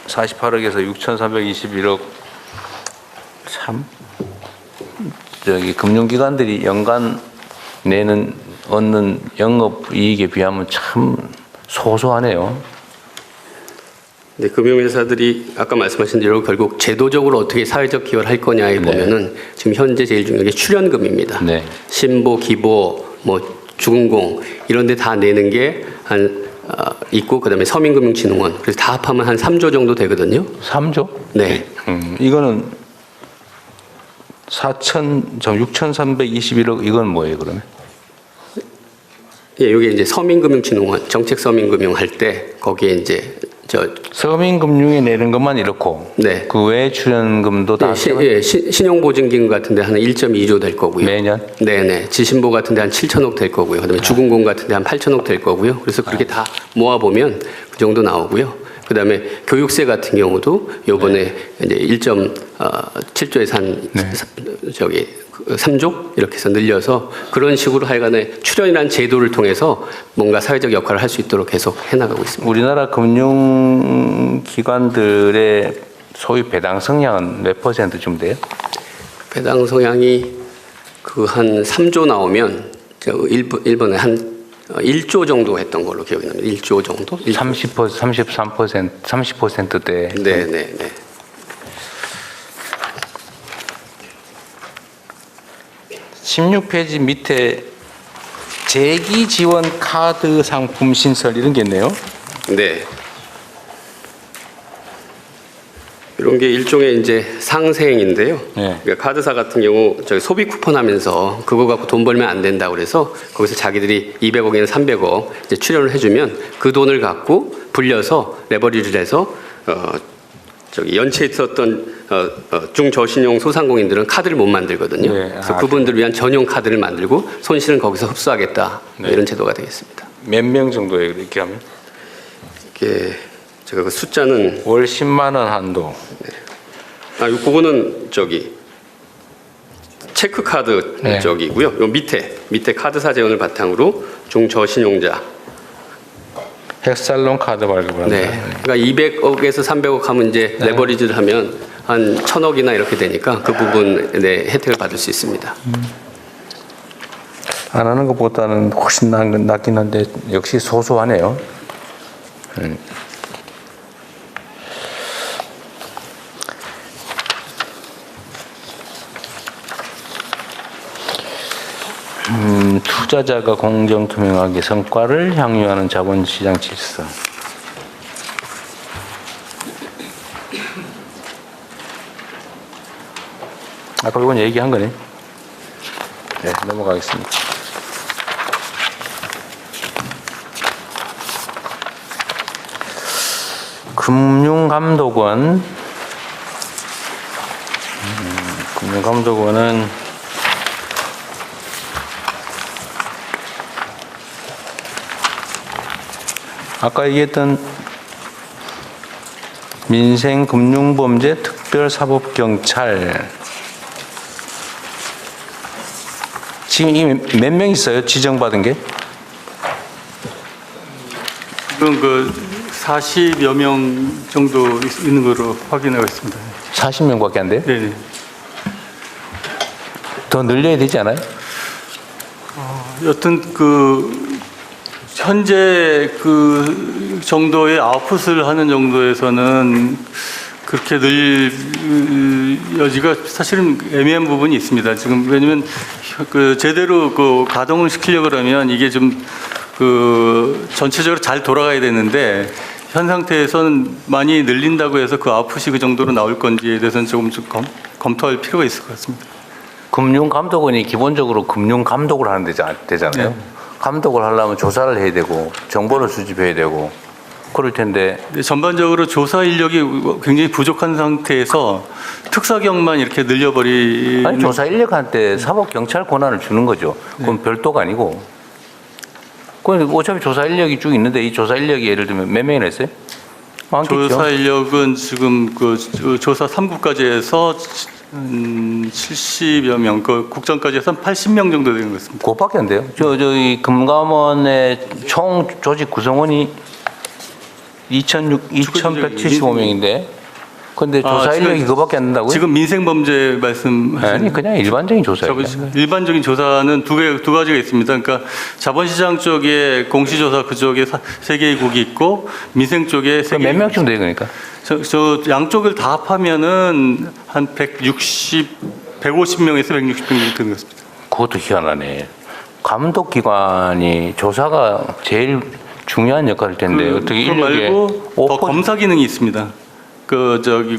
48억에서 6,321억 참 저기 금융기관들이 연간 얻는 영업이익에 비하면 참 소소하네요. 네, 금융회사들이 아까 말씀하신 대로 결국 제도적으로 어떻게 사회적 기여를 할 거냐에 보면은 지금 현재 제일 중요한 게 출연금입니다. 네. 신보, 기보, 뭐 주금공 이런 데 다 내는 게 한 있고 그다음에 서민금융진흥원 그래서 다 합하면 한 3조 정도 되거든요. 3조? 네. 이거는 6,321억 이건 뭐예요, 그러면? 예, 이게 이제 서민금융진흥원 정책 서민금융 할 때 거기에 이제 서민금융에 내는 것만 이렇고 네. 그 외에 출연금도 다 신용보증기금 같은 데 한 1.2조 될 거고요. 매년? 네네. 지신보 같은 데 한 7천억 될 거고요. 그다음에 주금공 같은 데 한 8천억 될 거고요. 그래서 그렇게 다 모아보면 그 정도 나오고요. 그다음에 교육세 같은 경우도 요번에 이제 1.7조에서 한 3조 이렇게 해서 늘려서 그런 식으로 하여간에 출연이라는 제도를 통해서 뭔가 사회적 역할을 할 수 있도록 계속 해나가고 있습니다. 우리나라 금융기관들의 소위 배당 성향은 몇 %쯤 돼요? 배당 성향이 그 한 3조 나오면 일본에 한 1조 정도 했던 걸로 기억이 납니다. 1조 정도? 30%대. 네네네. 16페이지 밑에 재기 지원 카드 상품 신설 이런 게 있네요. 네. 이런 게 일종의 이제 상생인데요. 네. 그러니까 카드사 같은 경우 저기 소비 쿠폰 하면서 그거 갖고 돈 벌면 안 된다고 그래서 거기서 자기들이 200억이나 300억 이제 출연을 해주면 그 돈을 갖고 불려서 레버리지를 해서 연체에 있었던 중저신용 소상공인들은 카드를 못 만들거든요. 네. 그래서 그분들을 위한 전용 카드를 만들고 손실은 거기서 흡수하겠다. 네. 이런 제도가 되겠습니다. 몇 명 정도예요, 이렇게 하면? 이게 제가 그 숫자는 월 10만 원 한도. 그거는 체크 카드 네. 쪽이고요. 요 밑에 카드사 재원을 바탕으로 중저신용자. 헥살론 카드 발급을 네. 합니다. 그러니까 200억에서 300억 하면 이제 레버리지를 하면 한 1,000억이나 이렇게 되니까 그 부분에 혜택을 받을 수 있습니다. 안 하는 것보다는 훨씬 낫긴 한데 역시 소소하네요. 투자자가 공정투명하게 성과를 향유하는 자본시장 질서. 아까 이건 얘기한 거네. 네, 넘어가겠습니다. 금융감독원은 아까 얘기했던 민생금융범죄특별사법경찰 지금 이게 몇 명 있어요? 지정받은 게? 지금 그 40여 명 정도 있는 거로 확인하고 있습니다. 40명밖에 안 돼요? 네. 더 늘려야 되지 않아요? 여튼 현재 그 정도의 아웃풋을 하는 정도에서는 그렇게 늘 여지가 사실은 애매한 부분이 있습니다. 지금 왜냐면 제대로 가동을 시키려고 그러면 이게 좀 전체적으로 잘 돌아가야 되는데 현 상태에서는 많이 늘린다고 해서 그 아웃풋이 그 정도로 나올 건지에 대해서는 조금 검토할 필요가 있을 것 같습니다. 금융감독원이 기본적으로 금융감독을 하는 데잖아요. 네. 감독을 하려면 조사를 해야 되고 정보를 수집해야 되고 그럴 텐데 전반적으로 조사 인력이 굉장히 부족한 상태에서 특사경만 이렇게 늘려버리는 아니 조사 인력한테 사법경찰 권한을 주는 거죠. 그건 별도가 아니고 그건 어차피 조사 인력이 쭉 있는데 이 조사 인력이 예를 들면 몇 명이나 있어요? 많겠죠? 조사 인력은 지금 조사 3구까지 해서 70여 명, 국정까지 해서 80명 정도 되는 것 같습니다. 그것밖에 안 돼요. 저희 금감원의 총 조직 구성원이 2,175명인데. 근데 조사 지금- 인력이 그거밖에 안 된다고요? 지금 민생범죄 말씀하시는 아니 그냥 일반적인 조사예요. 일반적인 조사는 두 가지가 있습니다. 그러니까 자본시장 쪽에 공시조사 그쪽에 세 개의 국이 있고 민생 쪽에 세 개. 몇 명쯤 돼요, 그러니까? 저 양쪽을 다 합하면은 한 150명에서 160명 되는 것 같습니다. 그것도 희한하네. 감독기관이 조사가 제일 중요한 역할일 텐데 어떻게 그거 인력에 말고 더 5% 검사 기능이 있습니다.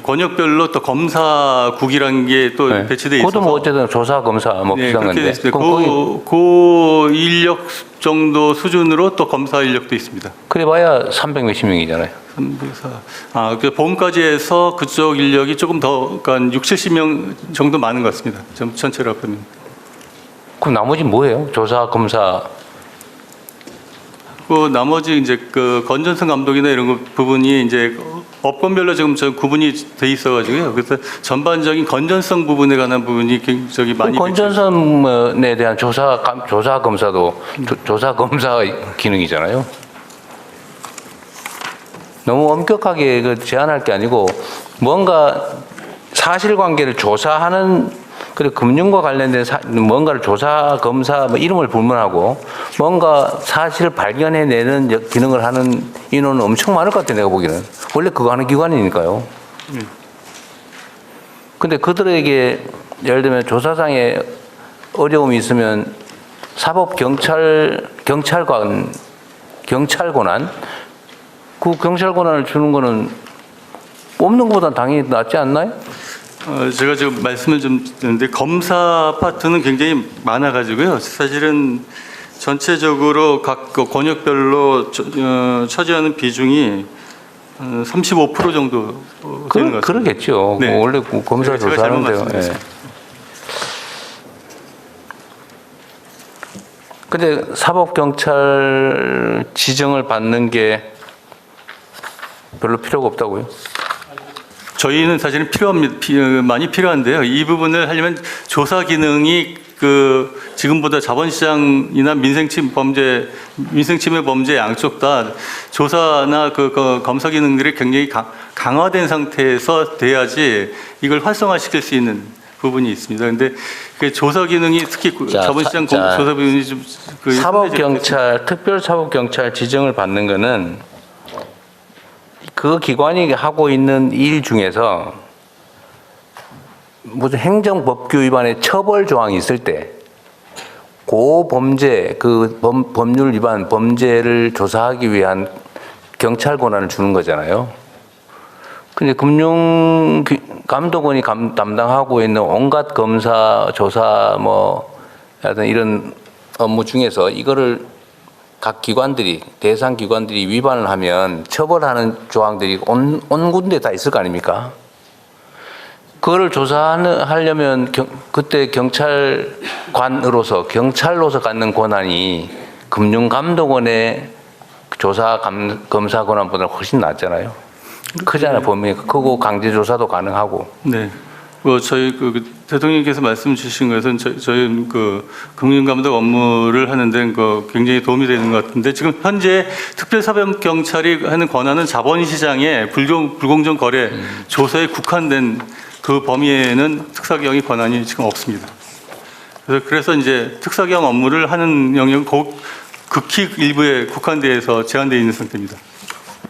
권역별로 또 검사국이라는 게 또 네. 배치돼 있어서. 그것도 뭐 어쨌든 조사 검사 뭐 네, 비슷한 그렇게 건데. 있습니다. 거기 그 인력 정도 수준으로 또 검사 인력도 있습니다. 그래봐야 300 몇십 명이잖아요. 그 보험까지 해서 그쪽 인력이 조금 더, 그러니까 6, 70명 정도 많은 것 같습니다. 전체로 합하면. 그럼 나머지 뭐예요? 조사 검사. 그 나머지 이제 그 건전성 감독이나 이런 부분이 이제 업권별로 지금 저 구분이 돼 있어가지고요. 그래서 전반적인 건전성 부분에 관한 부분이 저기 많이 건전성에 대한 조사 검사도 조사 검사 기능이잖아요. 너무 엄격하게 그 제한할 게 아니고 뭔가 사실관계를 조사하는 그래 금융과 관련된 뭔가를 조사 검사 뭐 이름을 불문하고 뭔가 사실을 발견해내는 기능을 하는 인원은 엄청 많을 것 같아 내가 보기에는. 원래 그거 하는 기관이니까요. 근데 그들에게 예를 들면 조사상에 어려움이 있으면 사법 경찰 권한 그 경찰 권한을 주는 거는 없는 것보다 당연히 낫지 않나요? 제가 지금 말씀을 좀 드렸는데 검사 파트는 굉장히 많아가지고요. 사실은 전체적으로 각 권역별로 차지하는 비중이 35% 정도 되는 것 같습니다. 그러겠죠. 네. 원래 검사 제가 잘못 조사하는데요. 말씀드렸습니다. 근데 사법경찰 지정을 받는 게 별로 필요가 없다고요? 저희는 사실은 많이 필요한데요. 이 부분을 하려면 조사 기능이 지금보다 자본시장이나 민생침해 범죄 양쪽 다 조사나 검사 기능들이 굉장히 강화된 상태에서 돼야지 이걸 활성화시킬 수 있는 부분이 있습니다. 그런데 그 조사 기능이 특히 자본시장 조사 부분이 좀 사법경찰, 특별사법경찰 지정을 받는 거는 그 기관이 하고 있는 일 중에서 무슨 행정법규 위반의 처벌 조항이 있을 때 그 범죄, 법률 위반 범죄를 조사하기 위한 경찰 권한을 주는 거잖아요. 근데 금융감독원이 담당하고 있는 온갖 검사, 조사, 하여튼 이런 업무 중에서 이거를 각 기관들이, 대상 기관들이 위반을 하면 처벌하는 조항들이 온 군데 다 있을 거 아닙니까? 그거를 조사하려면 그때 경찰로서 갖는 권한이 금융감독원의 조사 검사 권한보다 훨씬 낫잖아요. 크잖아요. 범위가 크고 강제 조사도 가능하고. 네. 저희 대통령께서 말씀 주신 것은 저희 금융감독 업무를 하는데 굉장히 도움이 되는 것 같은데 지금 현재 특별사법경찰이 하는 권한은 자본시장의 불공정 거래 조사에 국한된 그 범위에는 특사경의 권한이 지금 없습니다. 그래서 이제 특사경 업무를 하는 영역은 극히 일부에 국한돼서 제한되어 있는 상태입니다.